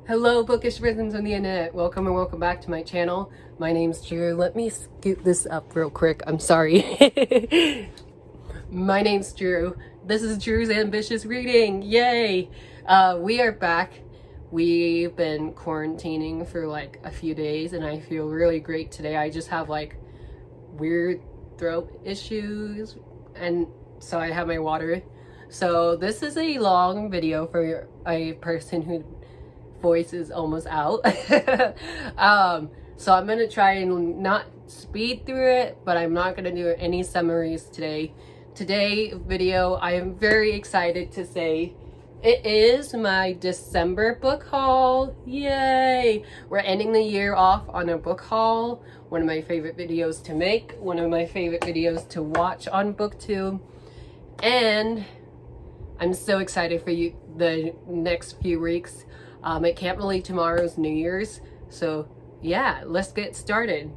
Hello, bookish rhythms on the internet. Welcome and welcome back to my channel. My name's Drew. Let me scoot this up real quick. I'm sorry. My name's Drew. This is Drew's Ambitious Reading. Yay! We are back. We've been quarantining for like a few days and I feel really great today. I just have like weird throat issues and so I have my water. So this is a long video for a person who voice is almost out. So I'm gonna try and not speed through it, but I'm not gonna do any summaries today. Today video, I am very excited to say it is my December book haul. Yay! We're ending the year off on a book haul. One of my favorite videos to make, one of my favorite videos to watch on BookTube, and I'm so excited for you the next few weeks. I can't believe tomorrow's New Year's, so yeah, let's get started.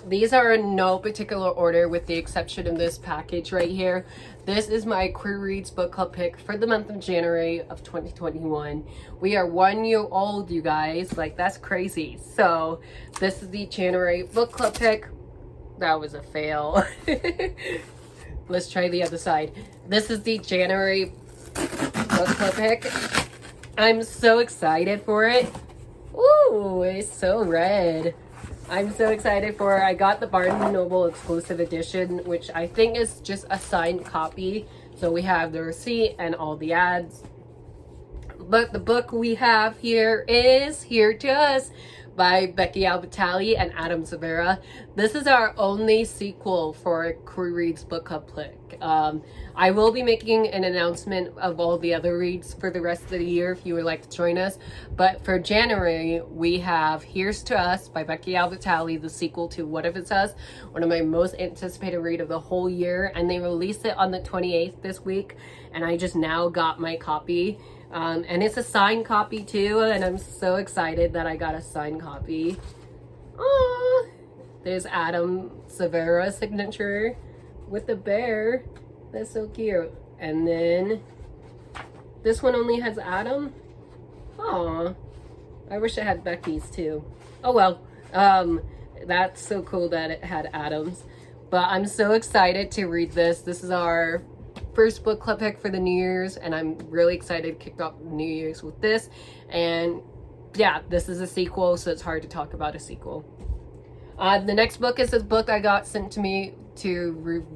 These are in no particular order with the exception of this package right here. This is my Queer Reads book club pick for the month of January of 2021. We are 1 year old, you guys, like that's crazy. So this is the January book club pick. That was a fail. Let's try the other side. This is the January book club pick. I'm so excited for it. Ooh, it's so red. I'm so excited for it. I got the Barnes & Noble exclusive edition, which I think is just a signed copy. So we have the receipt and all the ads. But the book we have here is Here to Us by Becky Albertalli and Adam Severa. This is our only sequel for Queer Reads book club pick. I will be making an announcement of all the other reads for the rest of the year if you would like to join us. But for January, we have Here's to Us by Becky Albertalli, the sequel to What If It's Us, one of my most anticipated read of the whole year. And they released it on the 28th this week, and I just now got my copy. And it's a signed copy too, and I'm so excited that I got a signed copy. Aww. There's Adam Severa's signature with the bear. That's so cute. And then this one only has Adam. Aw, I wish it had Becky's too. Oh well, that's so cool that it had Adam's. But I'm so excited to read this. This is our first book club pick for the New Year's, and I'm really excited to kick off New Year's with this. And yeah, this is a sequel, so it's hard to talk about a sequel. The next book is this book I got sent to me to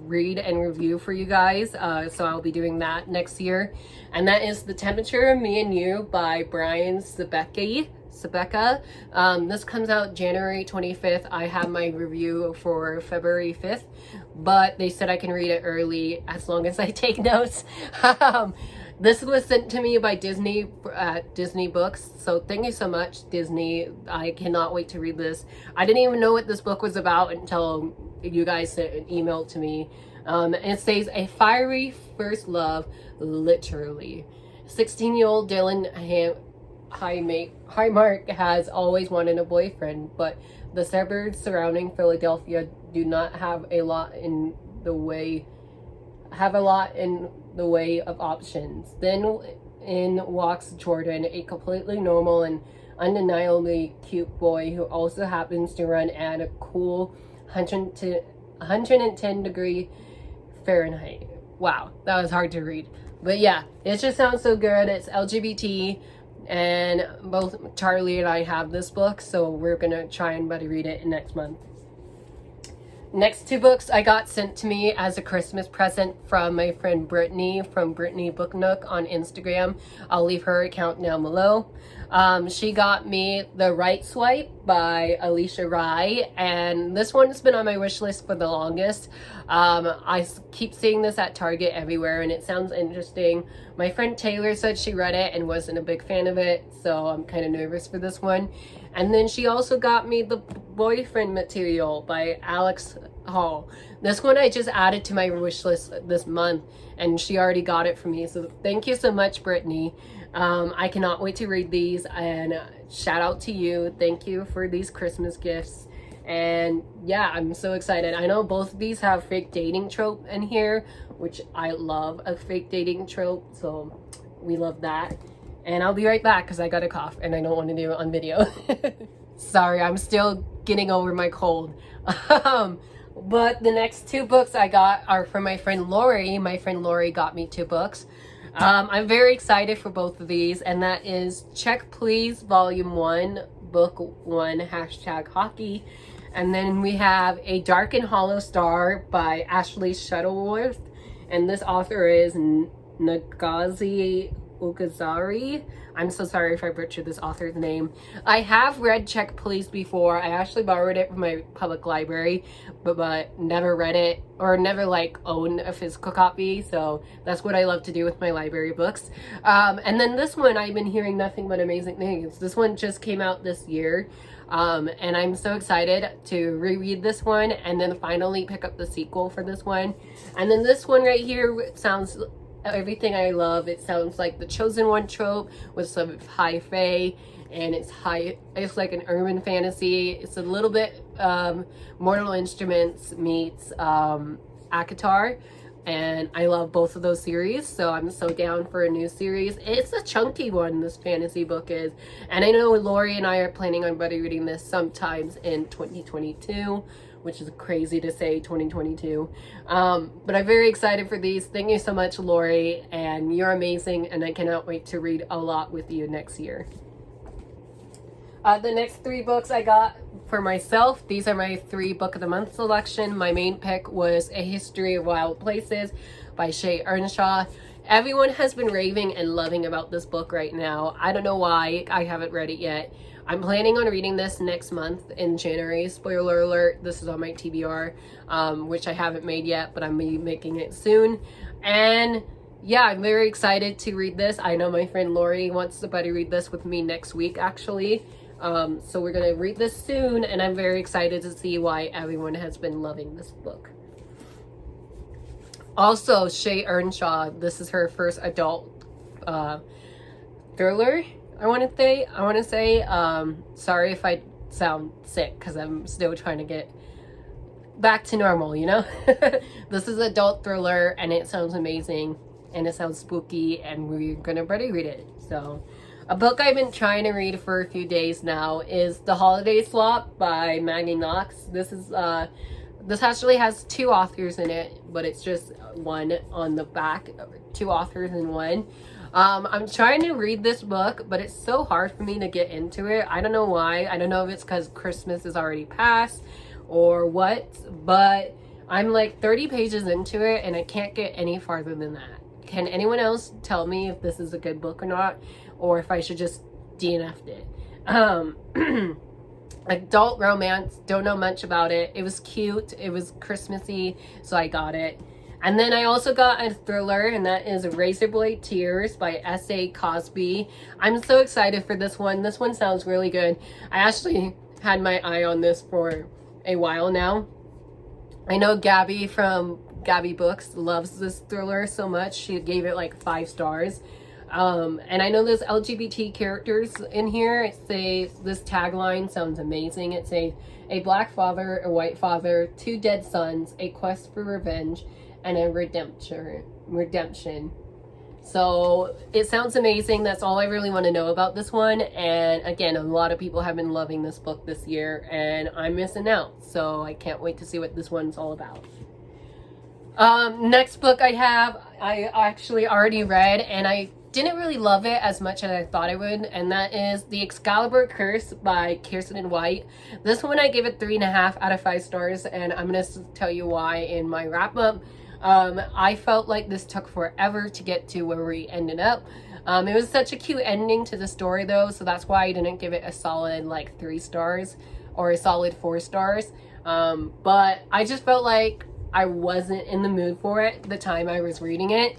read and review for you guys, so I'll be doing that next year, and that is The Temperature of Me and You by Brian Sebeka. This comes out January 25th. I have my review for February 5th, but they said I can read it early as long as I take notes. This was sent to me by Disney Books, so thank you so much, Disney. I cannot wait to read this. I didn't even know what this book was about until you guys sent an email to me. It says, a fiery first love, literally. 16-year-old Dylan Highmark has always wanted a boyfriend, but the suburbs surrounding Philadelphia do not have a lot in the way of options. Then in walks Jordan, a completely normal and undeniably cute boy who also happens to run at a cool 110 degree Fahrenheit. Wow, that was hard to read. But yeah, it just sounds so good. It's LGBT, and both Charlie and I have this book, so we're gonna try and buddy read it next month. Next two books I got sent to me as a Christmas present from my friend Brittany from Brittany Book Nook on Instagram. I'll leave her account down below. She got me The Right Swipe by Alicia Rai, and this one's been on my wish list for the longest. I keep seeing this at Target everywhere, and it sounds interesting. My friend Taylor said she read it and wasn't a big fan of it, so I'm kind of nervous for this one. And then she also got me The Boyfriend Material by Alex Hall. This one I just added to my wish list this month, and she already got it for me, so thank you so much, Brittany. I cannot wait to read these, and shout out to you. Thank you for these Christmas gifts. And yeah, I'm so excited. I know both of these have fake dating trope in here, which I love a fake dating trope, so we love that. And I'll be right back because I got a cough and I don't want to do it on video. Sorry, I'm still getting over my cold. But the next 2 books I got are from my friend Lori. My friend Lori got me 2 books. I'm very excited for both of these, and that is Check Please Volume 1, Book 1, #hockey. And then we have A Dark and Hollow Star by Ashley Shuttleworth. And this author is Nagazi Ugazari. I'm so sorry if I butchered this author's name. I have read Check Please before. I actually borrowed it from my public library, but never read it, or never like owned a physical copy. So that's what I love to do with my library books. And then this one, I've been hearing nothing but amazing things. This one just came out this year. And I'm so excited to reread this one and then finally pick up the sequel for this one. And then this one right here sounds everything I love. It sounds like the Chosen One trope with some high fae, and it's like an urban fantasy. It's a little bit Mortal Instruments meets ACOTAR, and I love both of those series, so I'm so down for a new series. It's a chunky one, this fantasy book is, and I know Lori and I are planning on buddy reading this sometimes in 2022, which is crazy to say, 2022. But I'm very excited for these. Thank you so much, Lori, and you're amazing, and I cannot wait to read a lot with you next year. The next 3 books I got for myself, these are my 3 book of the month selection. My main pick was A History of Wild Places by Shay Earnshaw. Everyone has been raving and loving about this book right now. I don't know why. I haven't read it yet. I'm planning on reading this next month in January. Spoiler alert, this is on my TBR, which I haven't made yet, but I'm making it soon. And yeah, I'm very excited to read this. I know my friend Lori wants to buddy read this with me next week, actually. So we're gonna read this soon, and I'm very excited to see why everyone has been loving this book. Also, Shay Earnshaw, this is her first adult thriller, I want to say. Sorry if I sound sick, because I'm still trying to get back to normal, you know? This is an adult thriller, and it sounds amazing, and it sounds spooky, and we're gonna buddy read it. So, a book I've been trying to read for a few days now is The Holiday Swap by Maggie Knox. This actually has 2 authors in it, but it's just one on the back, 2 authors in one. I'm trying to read this book, but it's so hard for me to get into it. I don't know why. I don't know if it's because Christmas is already past or what, but I'm like 30 pages into it and I can't get any farther than that. Can anyone else tell me if this is a good book or not, or if I should just DNF'd it? Adult romance, don't know much about it. It was cute, it was Christmassy, so I got it. And then I also got a thriller, and that is Razorblade Tears by S.A. Cosby. I'm so excited for this one. This one sounds really good. I actually had my eye on this for a while now. I know Gabby from Gabby Books loves this thriller so much. She gave it like 5 stars. And I know there's LGBT characters in here. This tagline sounds amazing. It says, a black father, a white father, 2 dead sons, a quest for revenge, and a redemption. So it sounds amazing. That's all I really want to know about this one. And again, a lot of people have been loving this book this year, and I'm missing out. So I can't wait to see what this one's all about. Next book I actually already read, and I didn't really love it as much as I thought I would, and that is The Excalibur Curse by Kirsten White. This one I gave it 3.5 out of 5 stars, and I'm going to tell you why in my wrap-up. I felt like this took forever to get to where we ended up. It was such a cute ending to the story though, so that's why I didn't give it a solid like 3 stars or a solid 4 stars. But I just felt like I wasn't in the mood for it the time I was reading it.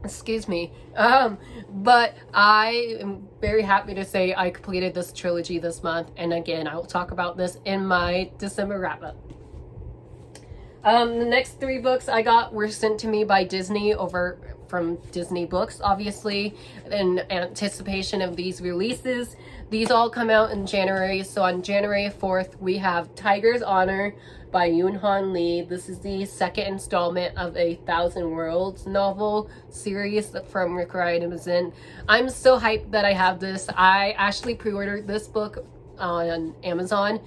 Excuse me. But I am very happy to say I completed this trilogy this month, and again, I will talk about this in my December wrap-up. The next 3 books I got were sent to me by Disney over from Disney Books, obviously, in anticipation of these releases. These all come out in January. So on January 4th, we have Tiger's Honor by Yoon Lee. This is the second installment of a Thousand Worlds novel series from Rick Riordan. I'm so hyped that I have this. I actually pre-ordered this book on Amazon,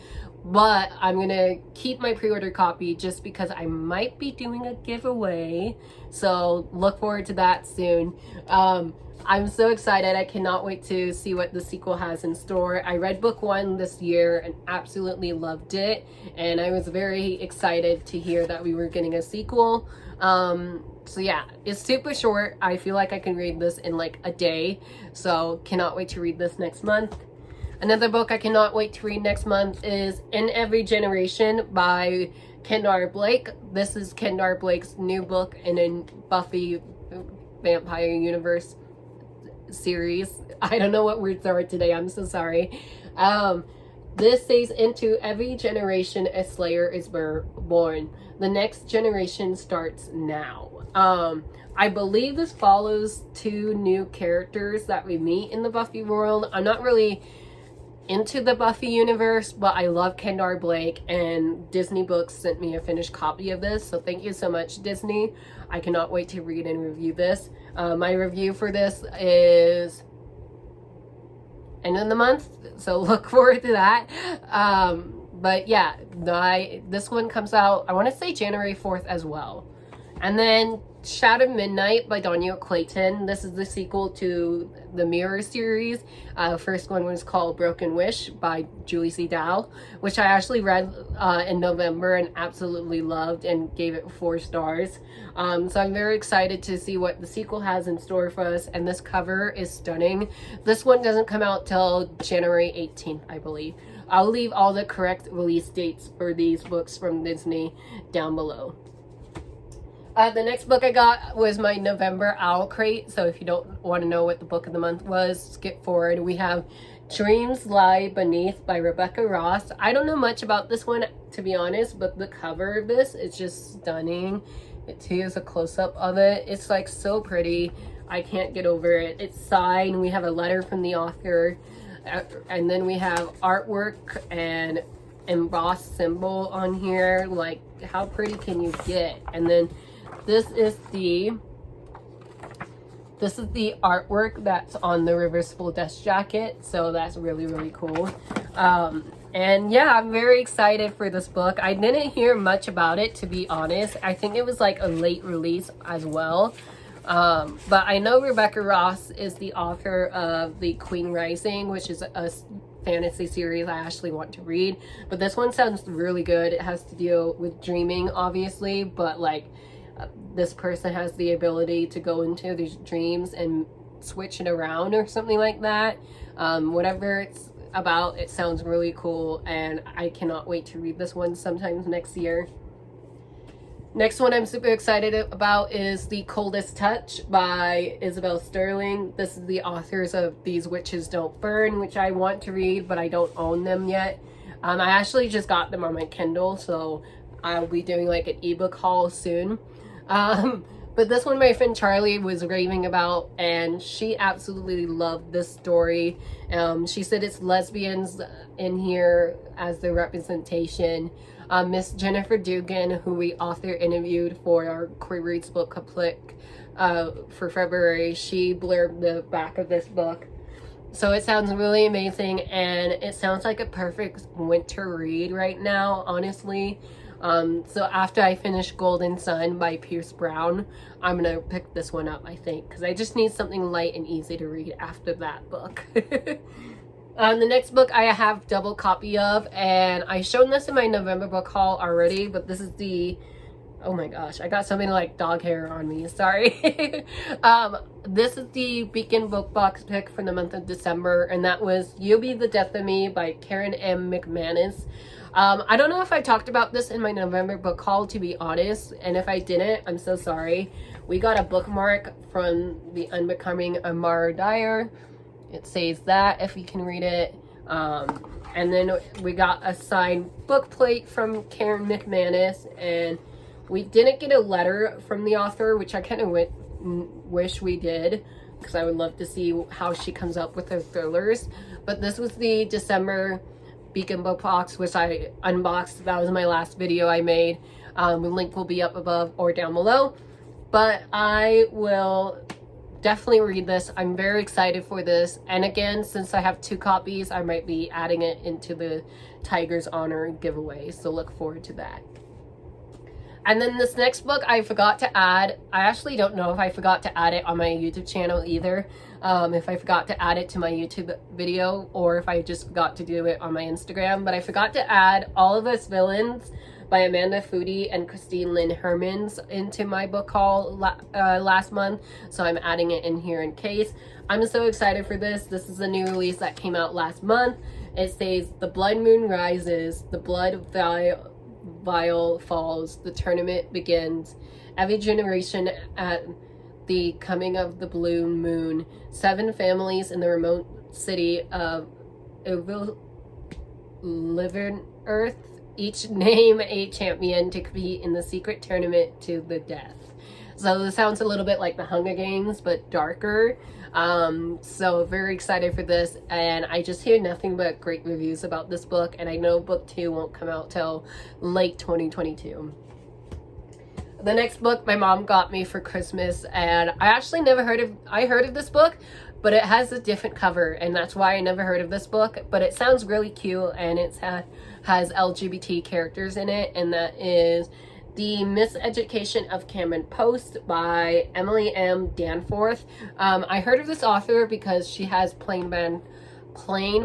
but I'm gonna keep my pre-order copy just because I might be doing a giveaway, so look forward to that soon. I'm so excited. I cannot wait to see what the sequel has in store. I read book 1 this year and absolutely loved it, and I was very excited to hear that we were getting a sequel. So yeah, it's super short. I feel like I can read this in like a day, so cannot wait to read this next month. Another book I cannot wait to read next month is In Every Generation by Kendar Blake. This is Kendar Blake's new book in a Buffy Vampire Universe series. I don't know what words are today. I'm so sorry. This says, into every generation a slayer is born. The next generation starts now. I believe this follows 2 new characters that we meet in the Buffy world. I'm not really into the Buffy universe, but I love Kendar Blake, and Disney Books sent me a finished copy of this, so thank you so much, Disney. I cannot wait to read and review this. My review for this is end of the month, so look forward to that. But yeah, this one comes out, I want to say January 4th as well. And then Shattered Midnight by Daniel Clayton. This is the sequel to the Mirror series. First one was called Broken Wish by Julie C. Dow, which I actually read in November and absolutely loved and gave it 4 stars. So I'm very excited to see what the sequel has in store for us, and this cover is stunning. This one doesn't come out till January 18th, I believe. I'll leave all the correct release dates for these books from Disney down below. The next book I got was my November Owl Crate, so if you don't want to know what the book of the month was, skip forward. We have Dreams Lie Beneath by Rebecca Ross. I don't know much about this one, to be honest, but the cover of this is just stunning. Here's a close-up of it. It's like so pretty. I can't get over it. It's signed. We have a letter from the author, and then we have artwork and embossed symbol on here. Like, how pretty can you get? And then this is the artwork that's on the reversible desk jacket, so that's really, really cool. And yeah, I'm very excited for this book. I didn't hear much about it, to be honest. I think it was like a late release as well. But I know Rebecca Ross is the author of The Queen Rising, which is a fantasy series I actually want to read. But this one sounds really good. It has to deal with dreaming, obviously, but like this person has the ability to go into these dreams and switch it around or something like that. Whatever it's about, it sounds really cool, and I cannot wait to read this one sometime next year. Next one I'm super excited about is The Coldest Touch by Isabel Sterling. This is the authors of These Witches Don't Burn, which I want to read, but I don't own them yet. I actually just got them on my Kindle, so I'll be doing like an ebook haul soon. But this one my friend Charlie was raving about, and she absolutely loved this story. She said it's lesbians in here as the representation. Miss Jennifer Dugan, who we author interviewed for our Queer Reads book click for February, she blurbed the back of this book. So it sounds really amazing, and it sounds like a perfect winter read right now, honestly. So after I finish Golden Sun by Pierce Brown, I'm gonna pick this one up, I think, because I just need something light and easy to read after that book. The next book I have double copy of, and I showed this in my November book haul already, but this is the, oh my gosh, I got something like dog hair on me, sorry. This is the Beacon Book Box pick for the month of December, and that was You'll Be the Death of Me by Karen M. McManus. I don't know if I talked about this in my November book haul, to be honest, and if I didn't, I'm so sorry. We got a bookmark from The Unbecoming Amara Dyer. It says that, if you can read it. And then we got a signed book plate from Karen McManus, and We didn't get a letter from the author, which I kind of wish we did, because I would love to see how she comes up with her thrillers. But this was the December Beacon book box, which I unboxed. That was my last video I made. The link will be up above or down below. But I will definitely read this. I'm very excited for this. And again, since I have 2 copies, I might be adding it into the Tiger's Honor giveaway. So look forward to that. And then this next book I forgot to add. I actually don't know if I forgot to add it on my YouTube channel either. If I forgot to add it to my YouTube video, or if I just forgot to do it on my Instagram. But I forgot to add All of Us Villains by Amanda Foody and Christine Lynn Hermans into my book haul last month. So I'm adding it in here in case. I'm so excited for this. This is a new release that came out last month. It says, the blood moon rises, the blood vial falls, the tournament begins. Every generation at the coming of the blue moon, 7 families in the remote city of Living Earth each name a champion to compete in the secret tournament to the death. So this sounds a little bit like the Hunger Games, but darker. So very excited for this, and I just hear nothing but great reviews about this book, and I know book 2 won't come out till late 2022. The next book my mom got me for Christmas, and I actually never heard of this book, but it has a different cover, and that's why I never heard of this book. But it sounds really cute, and it has LGBT characters in it, and that is The Miseducation of Cameron Post by Emily M. Danforth. I heard of this author because she has Plain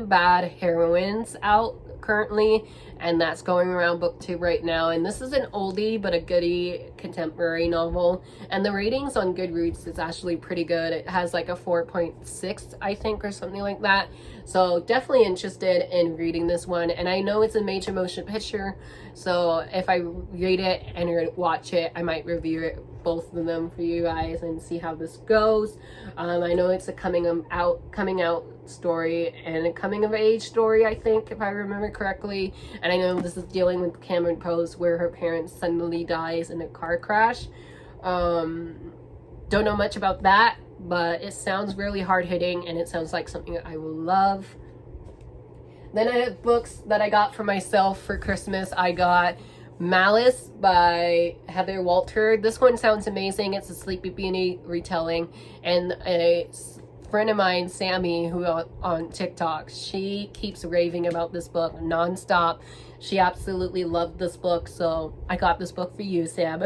Bad Heroines out currently, and that's going around book 2 right now. And this is an oldie but a goodie contemporary novel, and the ratings on Goodreads is actually pretty good. It has like a 4.6 I think, or something like that. So definitely interested in reading this one, and I know it's a major motion picture, so if I read it and watch it, I might review it, both of them, for you guys and see how this goes. I know it's a coming out story and a coming of age story, I think, if I remember correctly. And I know this is dealing with Cameron Post, where her parents suddenly dies in a car crash. Don't know much about that, but it sounds really hard-hitting, and it sounds like something that I will love. Then I have books that I got for myself for Christmas. I got Malice by Heather Walter. This one sounds amazing. It's a Sleepy Beauty retelling, and a friend of mine, Sammy, who on TikTok, she keeps raving about this book nonstop. She absolutely loved this book, so I got this book for you, Sam.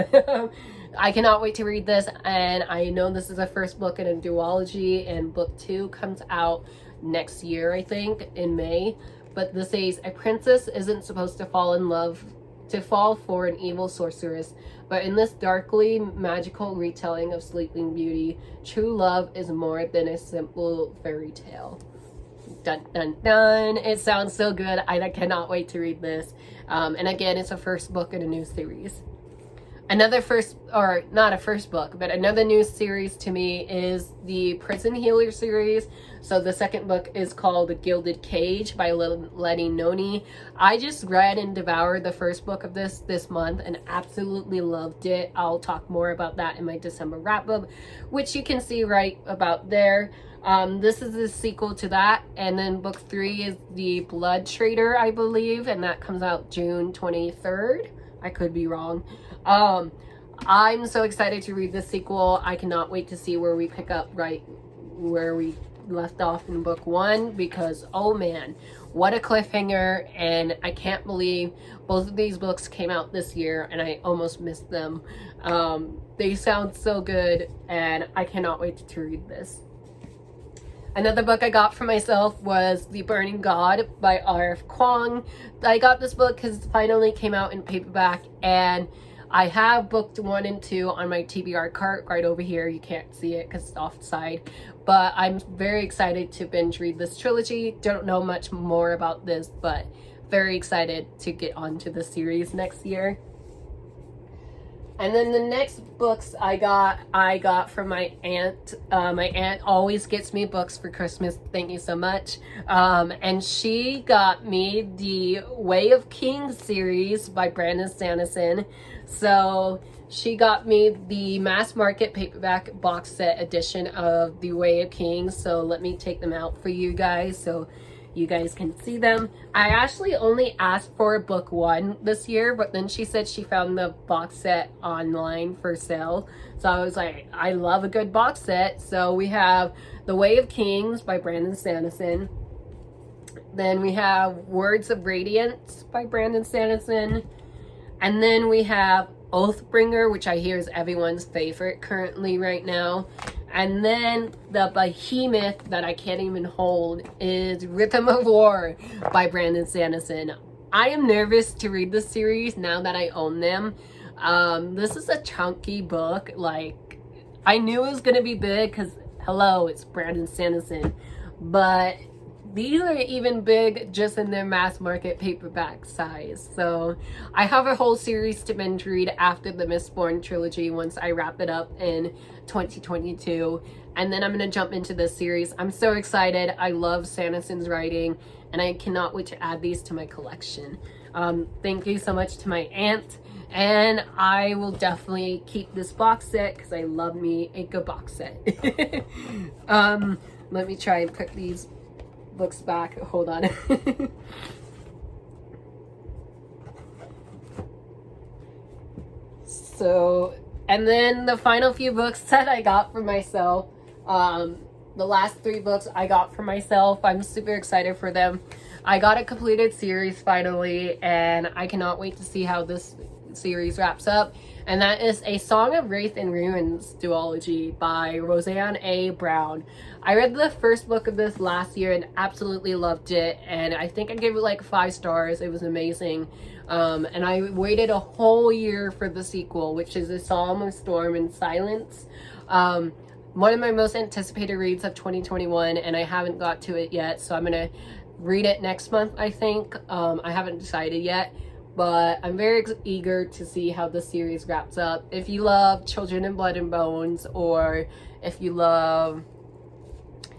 I cannot wait to read this, and I know this is a first book in a duology, and book 2 comes out next year, I think, in May. But this says, a princess isn't supposed to fall for an evil sorceress, but in this darkly magical retelling of Sleeping Beauty, true love is more than a simple fairy tale. Dun dun dun. It sounds so good. I cannot wait to read this. And again, it's a first book in a new series. Another not a first book, but another new series to me is the Prison Healer series. So the second book is called The Gilded Cage by Letty Noni. I just read and devoured the first book of this month and absolutely loved it. I'll talk more about that in my December wrap-up, which you can see right about there. This is the sequel to that, and then book 3 is The Blood Trader, I believe, and that comes out June 23rd. I could be wrong. I'm so excited to read this sequel. I cannot wait to see where we pick up right where we left off in book 1, because oh man, what a cliffhanger, and I can't believe both of these books came out this year and I almost missed them. They sound so good, and I cannot wait to read this. Another book I got for myself was The Burning God by R.F. Kuang. I got this book because it finally came out in paperback, and I have booked 1 and 2 on my TBR cart right over here. You can't see it because it's offside, but I'm very excited to binge read this trilogy. Don't know much more about this, but very excited to get onto the series next year. And then the next books I got from my aunt. My aunt always gets me books for Christmas. Thank you so much. And she got me the Way of Kings series by Brandon Sanderson. So she got me the mass market paperback box set edition of The Way of Kings. So let me take them out for you guys so you guys can see them. I actually only asked for book 1 this year, but then she said she found the box set online for sale. So I was like, I love a good box set. So we have The Way of Kings by Brandon Sanderson. Then we have Words of Radiance by Brandon Sanderson. And then we have Oathbringer, which I hear is everyone's favorite currently right now. And then the behemoth that I can't even hold is Rhythm of War by Brandon Sanderson. I am nervous to read this series now that I own them. This is a chunky book. Like, I knew it was going to be big because, hello, it's Brandon Sanderson. But these are even big just in their mass market paperback size. So I have a whole series to binge read after the Mistborn trilogy once I wrap it up in 2022. And then I'm going to jump into this series. I'm so excited. I love Sanderson's writing and I cannot wait to add these to my collection. Thank you so much to my aunt. And I will definitely keep this box set because I love me a good box set. Let me try and put these books back. Hold on. So, and then the final few books that I got for myself, the last 3 books I got for myself, I'm super excited for them. I got a completed series finally, and I cannot wait to see how this series wraps up. And that is A Song of Wraith and Ruins duology by Roseanne A. Brown. I read the first book of this last year and absolutely loved it, and I think I gave it like 5 stars. It was amazing. And I waited a whole year for the sequel, which is A Psalm of Storm and Silence. One of my most anticipated reads of 2021, and I haven't got to it yet, so I'm gonna read it next month, I think. I haven't decided yet, but I'm very eager to see how the series wraps up. If you love Children in Blood and Bones, or if you love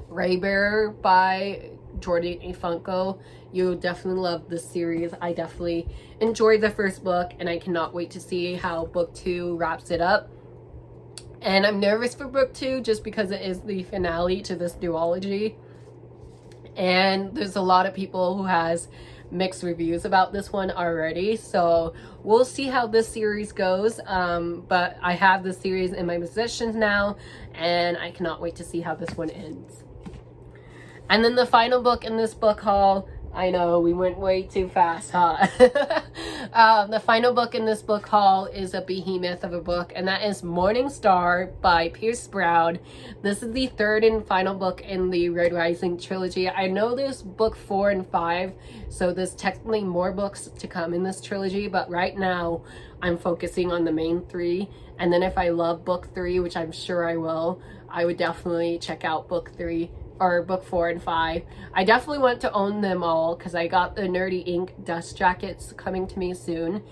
Raybearer by Jordan A. Funko, you'll definitely love this series. I definitely enjoyed the first book, and I cannot wait to see how book 2 wraps it up. And I'm nervous for book 2 just because it is the finale to this duology. And there's a lot of people who has mixed reviews about this one already, so we'll see how this series goes. But I have this series in my possession now, and I cannot wait to see how this one ends. And then the final book in this book haul, I know we went way too fast, huh? The final book in this book haul is a behemoth of a book, and that is Morning Star by Pierce Brown. This is the 3rd and final book in the Red Rising trilogy. I know there's book 4 and 5, so there's technically more books to come in this trilogy, but right now I'm focusing on the main 3. And then if I love book 3, which I'm sure I will, I would definitely check out book 3. Or book 4 and 5. I definitely want to own them all because I got the Nerdy Ink dust jackets coming to me soon.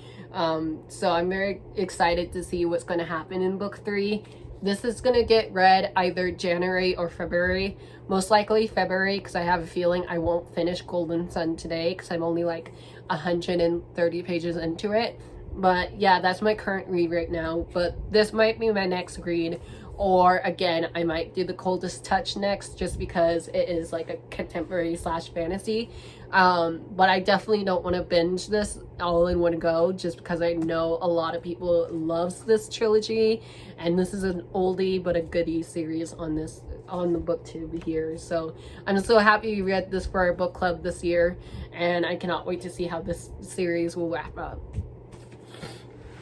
So I'm very excited to see what's going to happen in book 3. This is going to get read either January or February. Most likely February, because I have a feeling I won't finish Golden Sun today because I'm only like 130 pages into it. But yeah, that's my current read right now. But this might be my next read. Or again, I might do the Coldest Touch next just because it is like a contemporary / fantasy. But I definitely don't want to binge this all in one go just because I know a lot of people loves this trilogy, and this is an oldie but a goodie series on the booktube here. So I'm so happy we read this for our book club this year, and I cannot wait to see how this series will wrap up.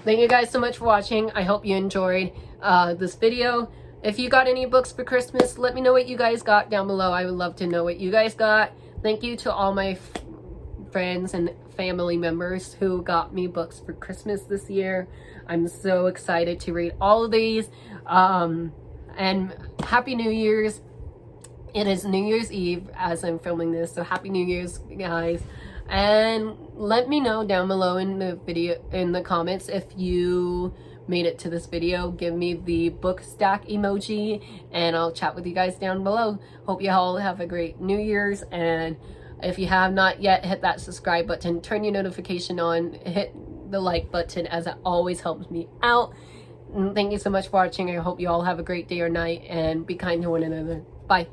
Thank you guys so much for watching. I hope you enjoyed this video. If you got any books for Christmas, let me know what you guys got down below. I would love to know what you guys got. Thank you to all my friends and family members who got me books for Christmas this year. I'm so excited to read all of these. And Happy New Year's. It is New Year's Eve as I'm filming this, so Happy New Year's, guys. And let me know down below in the comments if you made it to this video. Give me the book stack emoji and I'll chat with you guys down below. Hope you all have a great New Year's, and if you have not yet, hit that subscribe button, turn your notification on, hit the like button as it always helps me out. Thank you so much for watching. I hope you all have a great day or night, and be kind to one another. Bye.